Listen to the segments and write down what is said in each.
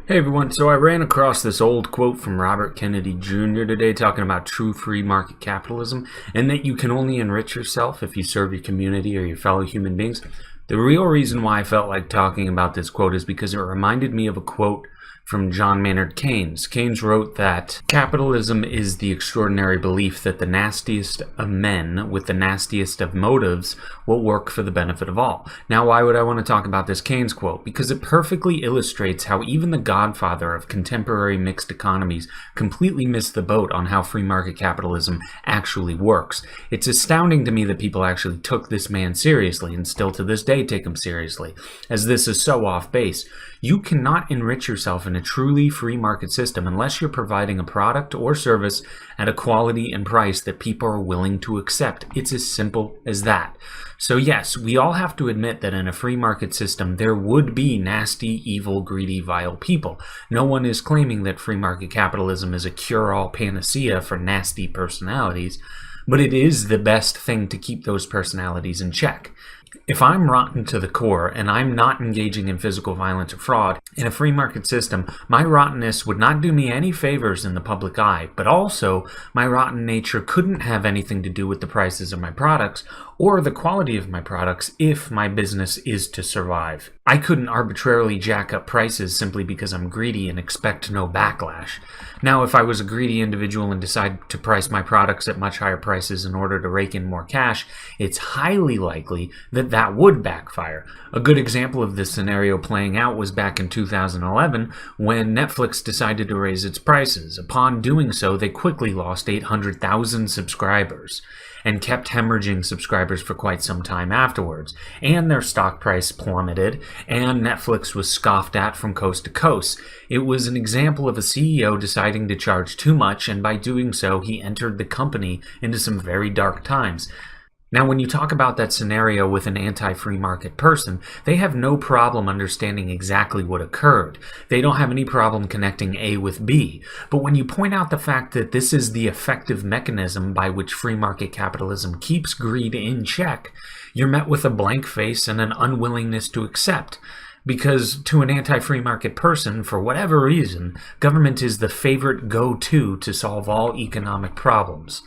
Hey everyone, so I ran across this old quote from Robert Kennedy Jr. today talking about true free market capitalism and that you can only enrich yourself if you serve your community or your fellow human beings. The real reason why I felt like talking about this quote is because it reminded me of a quote from John Maynard Keynes. Keynes wrote that capitalism is the extraordinary belief that the nastiest of men with the nastiest of motives will work for the benefit of all. Now, why would I want to talk about this Keynes quote? Because it perfectly illustrates how even the godfather of contemporary mixed economies completely missed the boat on how free market capitalism actually works. It's astounding to me that people actually took this man seriously and still to this day take him seriously, as this is so off base. You cannot enrich yourself in a truly free market system unless you're providing a product or service at a quality and price that people are willing to accept. It's as simple as that. So yes, we all have to admit that in a free market system, there would be nasty, evil, greedy, vile people. No one is claiming that free market capitalism is a cure-all panacea for nasty personalities, but it is the best thing to keep those personalities in check. If I'm rotten to the core and I'm not engaging in physical violence or fraud in a free market system, my rottenness would not do me any favors in the public eye, but also my rotten nature couldn't have anything to do with the prices of my products or the quality of my products if my business is to survive. I couldn't arbitrarily jack up prices simply because I'm greedy and expect no backlash. Now, if I was a greedy individual and decided to price my products at much higher prices in order to rake in more cash, it's highly likely that that would backfire. A good example of this scenario playing out was back in 2011 when Netflix decided to raise its prices. Upon doing so, they quickly lost 800,000 subscribers and kept hemorrhaging subscribers for quite some time afterwards. And their stock price plummeted, and Netflix was scoffed at from coast to coast. It was an example of a CEO deciding to charge too much, and by doing so, he entered the company into some very dark times. Now, when you talk about that scenario with an anti-free market person, they have no problem understanding exactly what occurred. They don't have any problem connecting A with B. But when you point out the fact that this is the effective mechanism by which free market capitalism keeps greed in check, you're met with a blank face and an unwillingness to accept. Because to an anti-free market person, for whatever reason, government is the favorite go-to to solve all economic problems.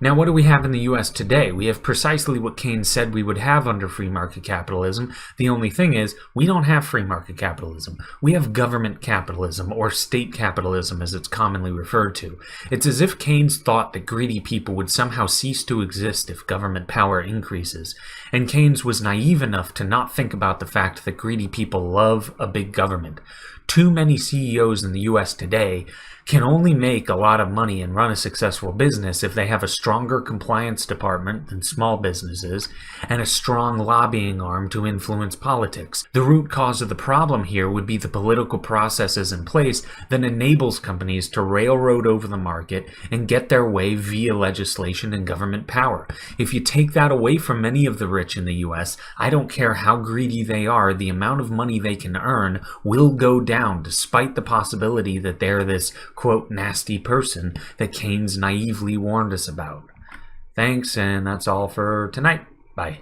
Now, what do we have in the US today? We have precisely what Keynes said we would have under free market capitalism. The only thing is, we don't have free market capitalism. We have government capitalism, or state capitalism as it's commonly referred to. It's as if Keynes thought that greedy people would somehow cease to exist if government power increases. And Keynes was naive enough to not think about the fact that greedy people love a big government. Too many CEOs in the US today can only make a lot of money and run a successful business if they have a stronger compliance department than small businesses and a strong lobbying arm to influence politics. The root cause of the problem here would be the political processes in place that enables companies to railroad over the market and get their way via legislation and government power. If you take that away from many of the rich in the US, I don't care how greedy they are, the amount of money they can earn will go down despite the possibility that they're this quote nasty person that Keynes naively warned us about. Thanks, and that's all for tonight. Bye.